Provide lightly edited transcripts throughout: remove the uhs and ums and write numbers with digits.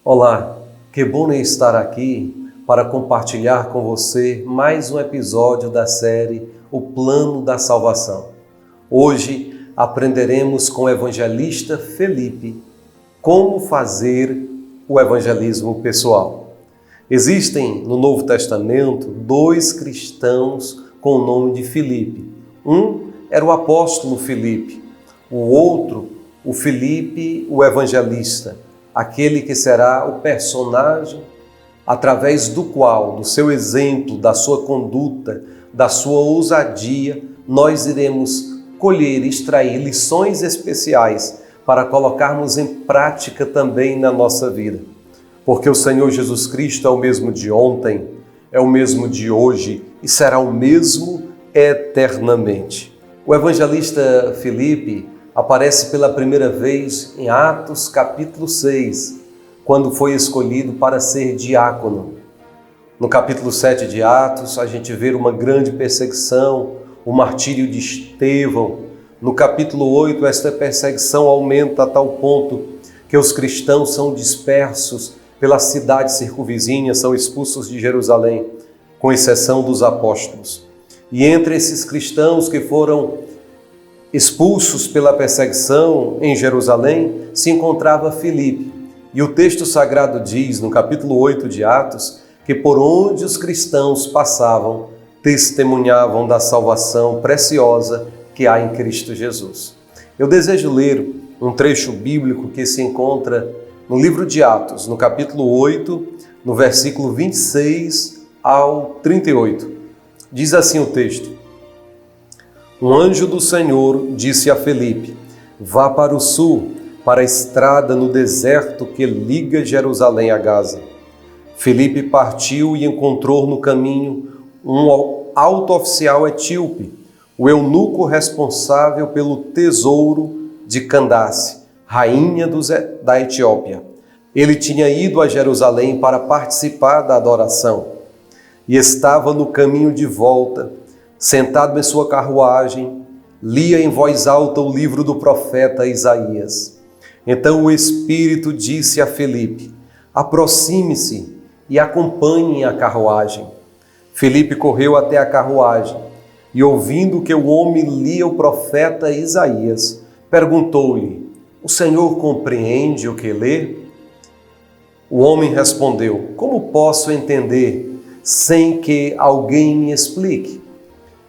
Olá, que bom estar aqui para compartilhar com você mais um episódio da série O Plano da Salvação. Hoje aprenderemos com o evangelista Felipe como fazer o evangelismo pessoal. Existem no Novo Testamento dois cristãos com o nome de Felipe. Um era o apóstolo Felipe, o outro, o Felipe, o evangelista, aquele que será o personagem através do qual, do seu exemplo, da sua conduta, da sua ousadia, nós iremos colher e extrair lições especiais para colocarmos em prática também na nossa vida. Porque o Senhor Jesus Cristo é o mesmo de ontem, é o mesmo de hoje e será o mesmo eternamente. O evangelista Felipe aparece pela primeira vez em Atos capítulo 6, quando foi escolhido para ser diácono. No capítulo 7 de Atos, a gente vê uma grande perseguição, o martírio de Estevão. No capítulo 8, esta perseguição aumenta a tal ponto que os cristãos são dispersos pelas cidades circunvizinhas, são expulsos de Jerusalém, com exceção dos apóstolos. E entre esses cristãos que foram expulsos pela perseguição em Jerusalém, se encontrava Felipe. E o texto sagrado diz, no capítulo 8 de Atos, que por onde os cristãos passavam, testemunhavam da salvação preciosa que há em Cristo Jesus. Eu desejo ler um trecho bíblico que se encontra no livro de Atos, no capítulo 8, no versículo 26 ao 38. Diz assim o texto: Um anjo do Senhor disse a Felipe: vá para o sul, para a estrada no deserto que liga Jerusalém a Gaza. Felipe partiu e encontrou no caminho um alto oficial etíope, o eunuco responsável pelo tesouro de Candace, rainha da Etiópia. Ele tinha ido a Jerusalém para participar da adoração e estava no caminho de volta. Sentado em sua carruagem, lia em voz alta o livro do profeta Isaías. Então o Espírito disse a Felipe: aproxime-se e acompanhe a carruagem. Felipe correu até a carruagem e, ouvindo que o homem lia o profeta Isaías, perguntou-lhe: o Senhor compreende o que lê? O homem respondeu: como posso entender sem que alguém me explique?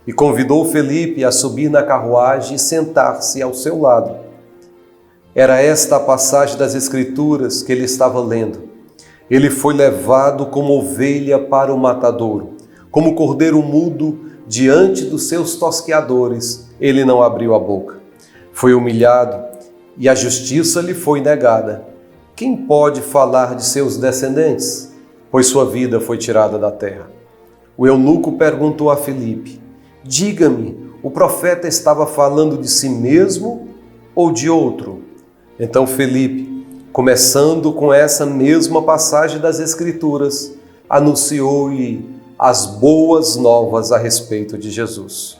E convidou Felipe a subir na carruagem e sentar-se ao seu lado. Era esta a passagem das Escrituras que ele estava lendo. Ele foi levado como ovelha para o matadouro, como cordeiro mudo diante dos seus tosqueadores, ele não abriu a boca. Foi humilhado e a justiça lhe foi negada. Quem pode falar de seus descendentes? Pois sua vida foi tirada da terra. O eunuco perguntou a Felipe: diga-me, o profeta estava falando de si mesmo ou de outro? Então Felipe, começando com essa mesma passagem das Escrituras, anunciou-lhe as boas novas a respeito de Jesus.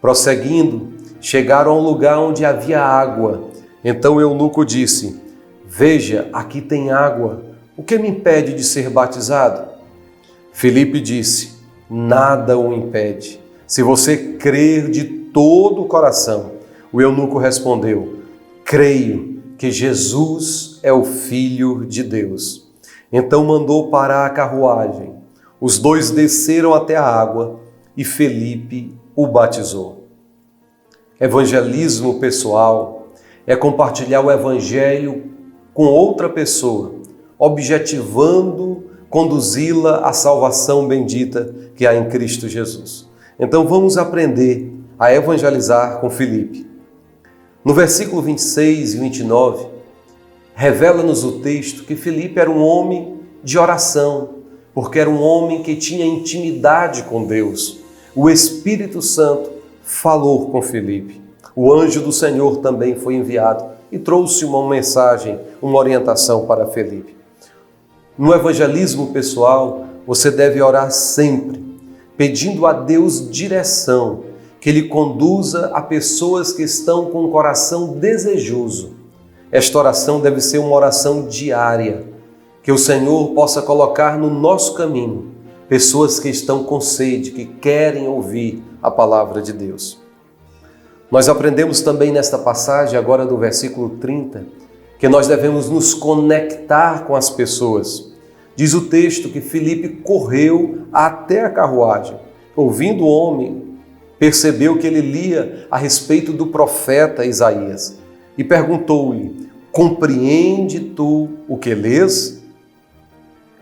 Prosseguindo, chegaram a um lugar onde havia água. Então o eunuco disse: veja, aqui tem água. O que me impede de ser batizado? Felipe disse: nada o impede, se você crer de todo o coração. O eunuco respondeu: creio que Jesus é o Filho de Deus. Então mandou parar a carruagem. Os dois desceram até a água e Felipe o batizou. Evangelismo pessoal é compartilhar o evangelho com outra pessoa, objetivando conduzi-la à salvação bendita que há em Cristo Jesus. Então vamos aprender a evangelizar com Felipe. No versículo 26 e 29, revela-nos o texto que Felipe era um homem de oração, porque era um homem que tinha intimidade com Deus. O Espírito Santo falou com Felipe. O anjo do Senhor também foi enviado e trouxe uma mensagem, uma orientação para Felipe. No evangelismo pessoal, você deve orar sempre, pedindo a Deus direção, que Ele conduza a pessoas que estão com o coração desejoso. Esta oração deve ser uma oração diária, que Que o Senhor possa colocar no nosso caminho pessoas que estão com sede, que querem ouvir a palavra de Deus. Nós aprendemos também nesta passagem, agora do versículo 30, que nós devemos nos conectar com as pessoas. Diz o texto que Filipe correu até a carruagem. Ouvindo o homem, percebeu que ele lia a respeito do profeta Isaías e perguntou-lhe: compreende tu o que lês?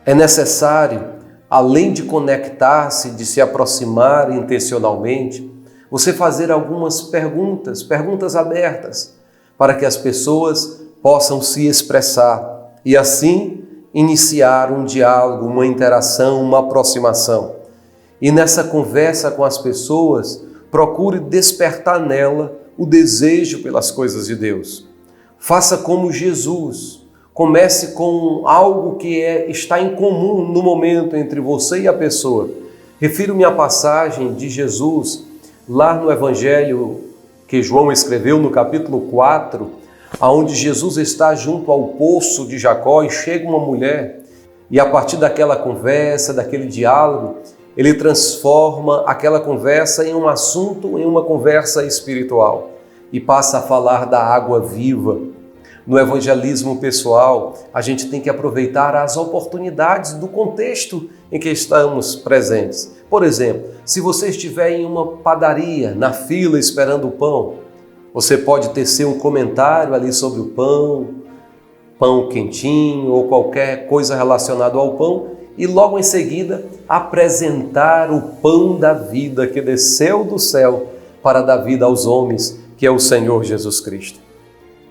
É necessário, além de conectar-se, de se aproximar intencionalmente, você fazer algumas perguntas abertas, para que as pessoas possam se expressar e assim iniciar um diálogo, uma interação, uma aproximação. E nessa conversa com as pessoas, procure despertar nela o desejo pelas coisas de Deus. Faça como Jesus. Comece com algo que está em comum no momento entre você e a pessoa. Refiro-me à passagem de Jesus, lá no Evangelho que João escreveu, no capítulo 4, onde Jesus está junto ao poço de Jacó e chega uma mulher e a partir daquela conversa, daquele diálogo, ele transforma aquela conversa em um assunto, em uma conversa espiritual e passa a falar da água viva. No evangelismo pessoal, a gente tem que aproveitar as oportunidades do contexto em que estamos presentes. Por exemplo, se você estiver em uma padaria, na fila esperando o pão, você pode tecer um comentário ali sobre o pão quentinho ou qualquer coisa relacionada ao pão e logo em seguida apresentar o pão da vida que desceu do céu para dar vida aos homens, que é o Senhor Jesus Cristo.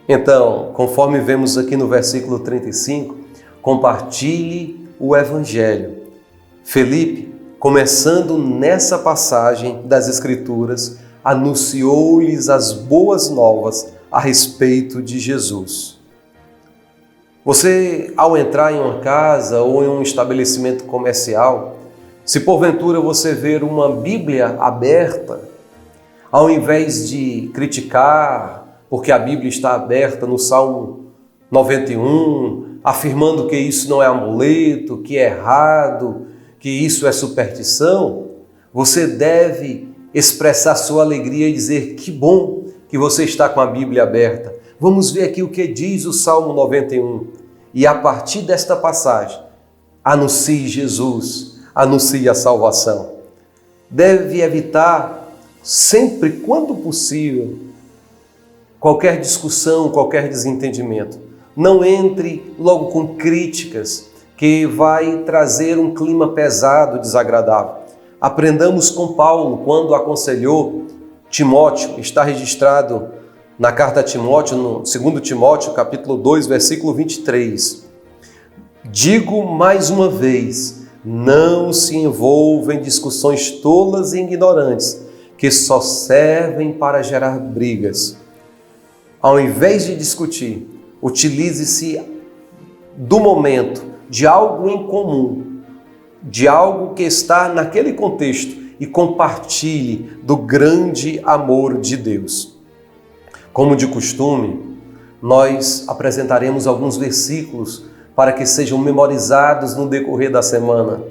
Então, conforme vemos aqui no versículo 35, compartilhe o Evangelho. Felipe, começando nessa passagem das Escrituras, anunciou-lhes as boas novas a respeito de Jesus. Você, ao entrar em uma casa ou em um estabelecimento comercial, se porventura você ver uma Bíblia aberta, ao invés de criticar, porque a Bíblia está aberta no Salmo 91, afirmando que isso não é amuleto, que é errado, que isso é superstição, você deve expressar sua alegria e dizer: que bom que você está com a Bíblia aberta. Vamos ver aqui o que diz o Salmo 91. E a partir desta passagem, anuncie Jesus, anuncie a salvação. Deve evitar sempre, quando possível, qualquer discussão, qualquer desentendimento. Não entre logo com críticas, que vai trazer um clima pesado, desagradável. Aprendamos com Paulo, quando aconselhou Timóteo, está registrado na carta a Timóteo, no 2 Timóteo, capítulo 2, versículo 23. Digo mais uma vez, não se envolva em discussões tolas e ignorantes, que só servem para gerar brigas. Ao invés de discutir, utilize-se do momento, de algo em comum, de algo que está naquele contexto e compartilhe do grande amor de Deus. Como de costume, nós apresentaremos alguns versículos para que sejam memorizados no decorrer da semana,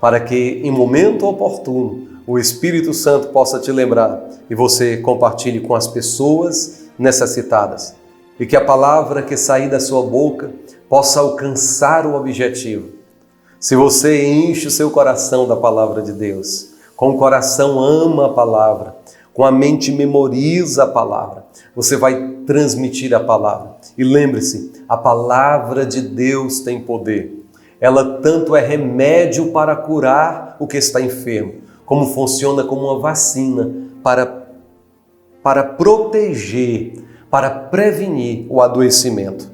para que em momento oportuno o Espírito Santo possa te lembrar e você compartilhe com as pessoas necessitadas. E que a palavra que sair da sua boca possa alcançar o objetivo. Se você enche o seu coração da palavra de Deus, com o coração ama a palavra, com a mente memoriza a palavra, você vai transmitir a palavra. E lembre-se, a palavra de Deus tem poder. Ela tanto é remédio para curar o que está enfermo, como funciona como uma vacina para proteger, para prevenir o adoecimento.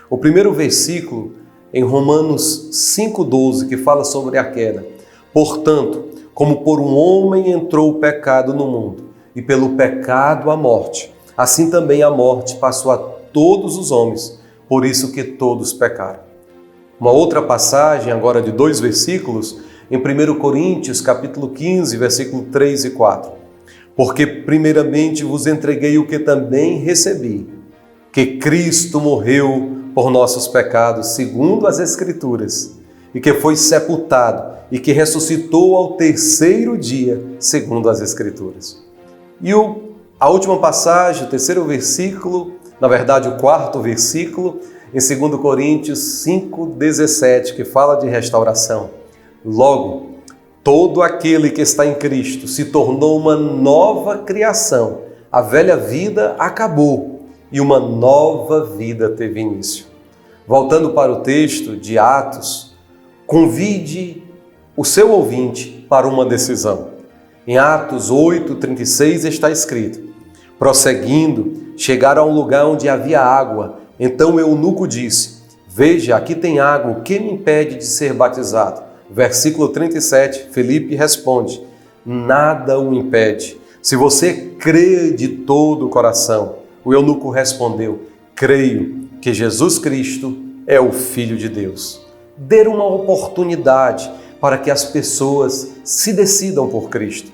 O primeiro versículo, em Romanos 5,12, que fala sobre a queda. Portanto, como por um homem entrou o pecado no mundo, e pelo pecado a morte, assim também a morte passou a todos os homens, por isso que todos pecaram. Uma outra passagem, agora de 2 versículos, em 1 Coríntios, capítulo 15, versículo 3 e 4. Porque primeiramente vos entreguei o que também recebi, que Cristo morreu por nossos pecados, segundo as Escrituras, e que foi sepultado e que ressuscitou ao terceiro dia, segundo as Escrituras. E a última passagem, o terceiro versículo, na verdade o quarto versículo, em 2 Coríntios 5,17, que fala de restauração. Logo, todo aquele que está em Cristo se tornou uma nova criação. A velha vida acabou e uma nova vida teve início. Voltando para o texto de Atos, convide o seu ouvinte para uma decisão. Em Atos 8:36 está escrito: prosseguindo, chegaram a um lugar onde havia água. Então o eunuco disse: veja, aqui tem água, o que me impede de ser batizado? Versículo 37, Felipe responde: nada o impede, se você crê de todo o coração. O eunuco respondeu: creio que Jesus Cristo é o Filho de Deus. Dê uma oportunidade para que as pessoas se decidam por Cristo.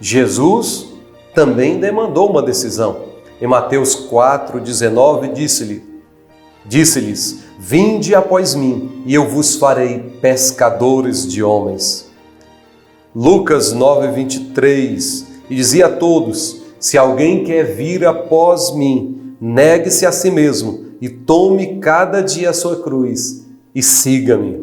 Jesus também demandou uma decisão. Em Mateus 4:19 disse-lhes: vinde após mim, e eu vos farei pescadores de homens. Lucas 9:23, e dizia a todos: se alguém quer vir após mim, negue-se a si mesmo e tome cada dia a sua cruz e siga-me.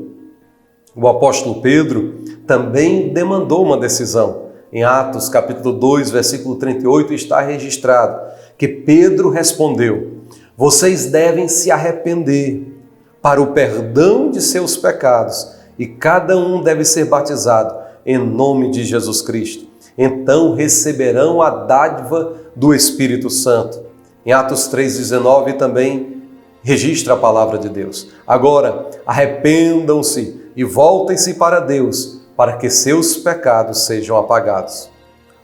O apóstolo Pedro também demandou uma decisão. Em Atos capítulo 2, versículo 38 está registrado que Pedro respondeu: vocês devem se arrepender para o perdão de seus pecados e cada um deve ser batizado em nome de Jesus Cristo. Então receberão a dádiva do Espírito Santo. Em Atos 3:19 também registra a palavra de Deus. Agora, arrependam-se e voltem-se para Deus, para que seus pecados sejam apagados.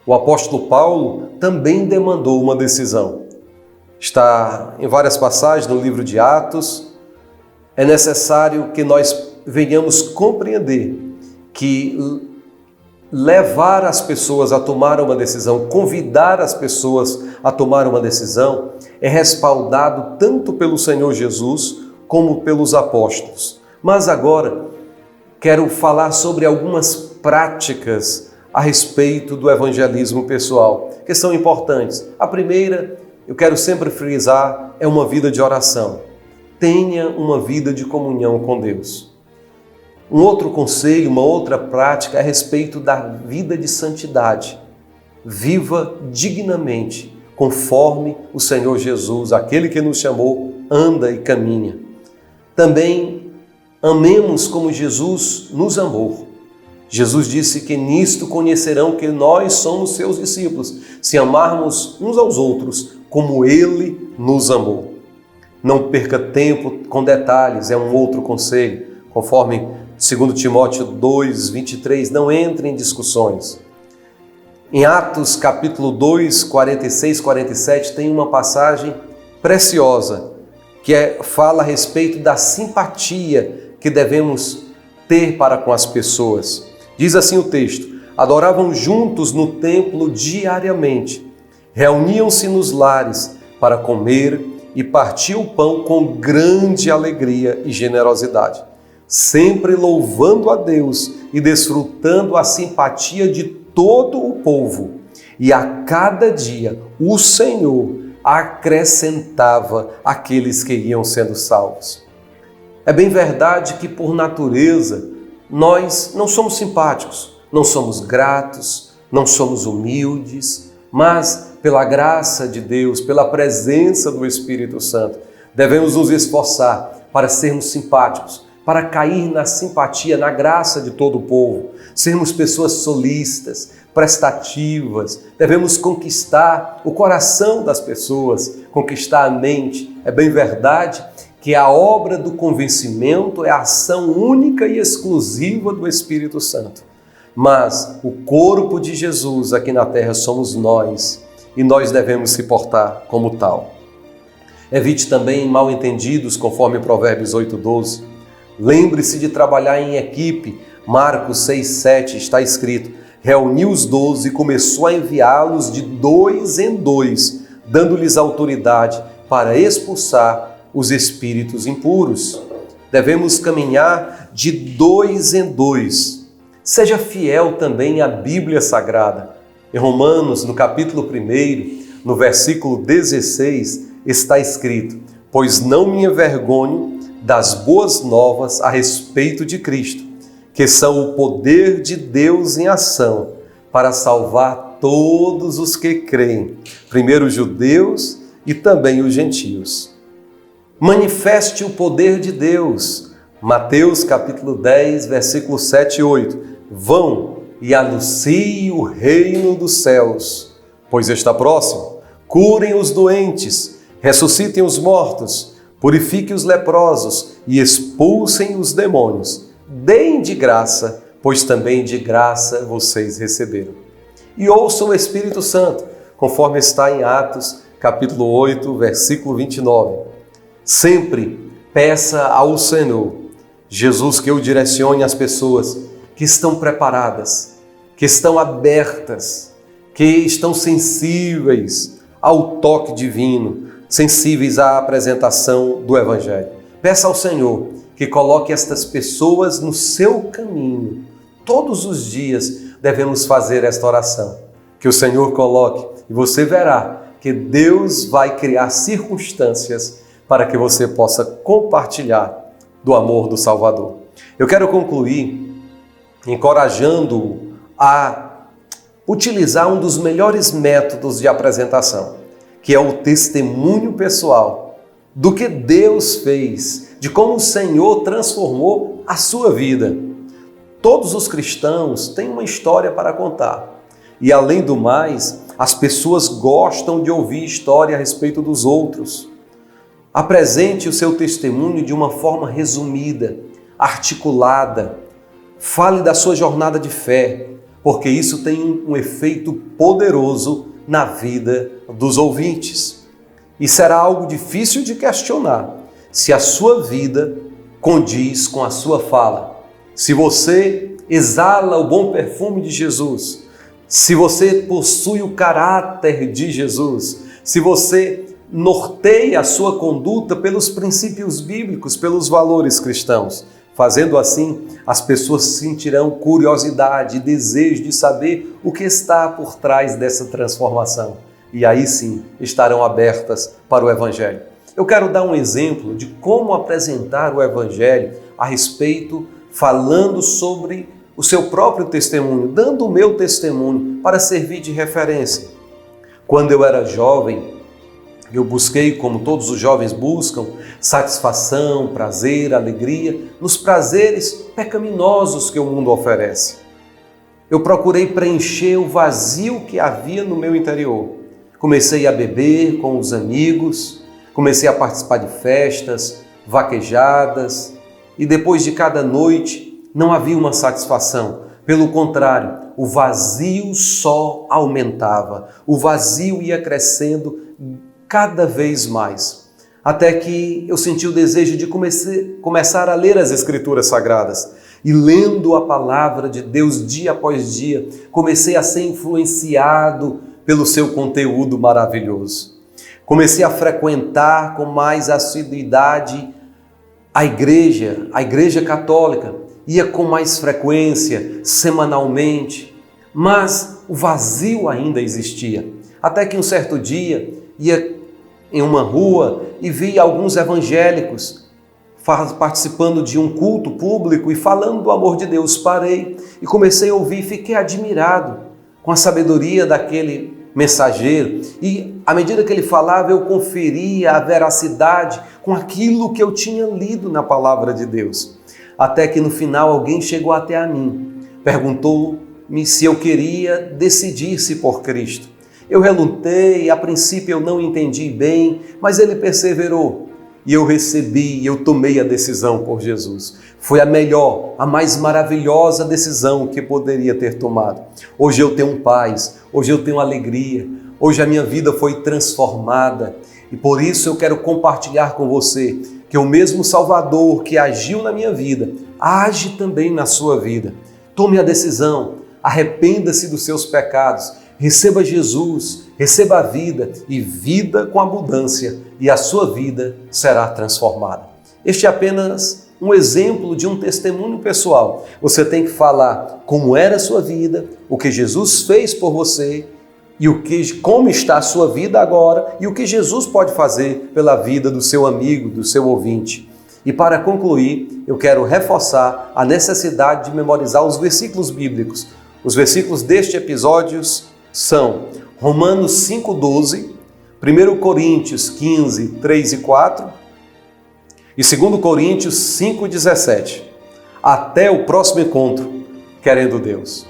O apóstolo Paulo também demandou uma decisão. Está em várias passagens no livro de Atos. É necessário que nós venhamos compreender que levar as pessoas a tomar uma decisão, convidar as pessoas a tomar uma decisão, é respaldado tanto pelo Senhor Jesus como pelos apóstolos. Mas agora quero falar sobre algumas práticas a respeito do evangelismo pessoal, que são importantes. A primeira, eu quero sempre frisar, é uma vida de oração. Tenha uma vida de comunhão com Deus. Um outro conselho, uma outra prática é a respeito da vida de santidade. Viva dignamente, conforme o Senhor Jesus, aquele que nos chamou, anda e caminha. Também amemos como Jesus nos amou. Jesus disse que nisto conhecerão que nós somos seus discípulos, se amarmos uns aos outros como Ele nos amou. Não perca tempo com detalhes, é um outro conselho, conforme 2 Timóteo 2:23, não entre em discussões. Em Atos capítulo 2, 46, 47, tem uma passagem preciosa, que fala a respeito da simpatia que devemos ter para com as pessoas. Diz assim o texto: adoravam juntos no templo diariamente, reuniam-se nos lares para comer e partiam o pão com grande alegria e generosidade, sempre louvando a Deus e desfrutando a simpatia de todo o povo. E a cada dia o Senhor acrescentava aqueles que iam sendo salvos. É bem verdade que por natureza nós não somos simpáticos, não somos gratos, não somos humildes, mas pela graça de Deus, pela presença do Espírito Santo, devemos nos esforçar para sermos simpáticos, para cair na simpatia, na graça de todo o povo, sermos pessoas solícitas, prestativas, devemos conquistar o coração das pessoas, conquistar a mente. É bem verdade que a obra do convencimento é a ação única e exclusiva do Espírito Santo. Mas o corpo de Jesus aqui na terra somos nós, e nós devemos se portar como tal. Evite também mal-entendidos, conforme Provérbios 8:12. Lembre-se de trabalhar em equipe. Marcos 6:7 está escrito: reuniu os 12 e começou a enviá-los de 2 em 2, dando-lhes autoridade para expulsar os espíritos impuros. Devemos caminhar de 2 em 2. Seja fiel também à Bíblia Sagrada. Em Romanos, no capítulo 1, no versículo 16, está escrito: pois não me envergonho das boas novas a respeito de Cristo, que são o poder de Deus em ação para salvar todos os que creem, primeiro os judeus e também os gentios. Manifeste o poder de Deus. Mateus capítulo 10, versículos 7 e 8. Vão e anunciem o reino dos céus, pois está próximo. Curem os doentes, ressuscitem os mortos, purifiquem os leprosos e expulsem os demônios. Deem de graça, pois também de graça vocês receberam. E ouçam o Espírito Santo, conforme está em Atos capítulo 8, versículo 29. Sempre peça ao Senhor Jesus que eu direcione as pessoas que estão preparadas, que estão abertas, que estão sensíveis ao toque divino, sensíveis à apresentação do Evangelho. Peça ao Senhor que coloque estas pessoas no seu caminho. Todos os dias devemos fazer esta oração. Que o Senhor coloque e você verá que Deus vai criar circunstâncias para que você possa compartilhar do amor do Salvador. Eu quero concluir encorajando-o a utilizar um dos melhores métodos de apresentação, que é o testemunho pessoal do que Deus fez, de como o Senhor transformou a sua vida. Todos os cristãos têm uma história para contar. E além do mais, as pessoas gostam de ouvir história a respeito dos outros. Apresente o seu testemunho de uma forma resumida, articulada. Fale da sua jornada de fé, porque isso tem um efeito poderoso na vida dos ouvintes. E será algo difícil de questionar se a sua vida condiz com a sua fala. Se você exala o bom perfume de Jesus, se você possui o caráter de Jesus, se você norteia a sua conduta pelos princípios bíblicos, pelos valores cristãos. Fazendo assim, as pessoas sentirão curiosidade e desejo de saber o que está por trás dessa transformação. E aí sim, estarão abertas para o Evangelho. Eu quero dar um exemplo de como apresentar o Evangelho a respeito, falando sobre o seu próprio testemunho, dando o meu testemunho para servir de referência. Quando eu era jovem, eu busquei, como todos os jovens buscam, satisfação, prazer, alegria, nos prazeres pecaminosos que o mundo oferece. Eu procurei preencher o vazio que havia no meu interior. Comecei a beber com os amigos, comecei a participar de festas, vaquejadas, e depois de cada noite não havia uma satisfação. Pelo contrário, o vazio só aumentava, o vazio ia crescendo cada vez mais, até que eu senti o desejo de começar a ler as Escrituras Sagradas. E lendo a palavra de Deus dia após dia, comecei a ser influenciado pelo seu conteúdo maravilhoso. Comecei a frequentar com mais assiduidade a igreja católica, ia com mais frequência, semanalmente, mas o vazio ainda existia. Até que um certo dia ia em uma rua e vi alguns evangélicos participando de um culto público e falando do amor de Deus. Parei e comecei a ouvir e fiquei admirado com a sabedoria daquele mensageiro. E à medida que ele falava, eu conferia a veracidade com aquilo que eu tinha lido na palavra de Deus. Até que no final alguém chegou até a mim, perguntou-me se eu queria decidir-se por Cristo. Eu relutei, a princípio eu não entendi bem, mas ele perseverou. E eu recebi, eu tomei a decisão por Jesus. Foi a melhor, a mais maravilhosa decisão que poderia ter tomado. Hoje eu tenho paz, hoje eu tenho alegria, hoje a minha vida foi transformada. E por isso eu quero compartilhar com você que o mesmo Salvador que agiu na minha vida, age também na sua vida. Tome a decisão, arrependa-se dos seus pecados, Receba Jesus, receba a vida e vida com abundância, e a sua vida será transformada. Este é apenas um exemplo de um testemunho pessoal. Você tem que falar como era a sua vida, o que Jesus fez por você e como está a sua vida agora e o que Jesus pode fazer pela vida do seu amigo, do seu ouvinte. E para concluir, eu quero reforçar a necessidade de memorizar os versículos bíblicos. Os versículos deste episódio são Romanos 5,12, 1 Coríntios 15, 3 e 4 e 2 Coríntios 5,17. Até o próximo encontro, querendo Deus.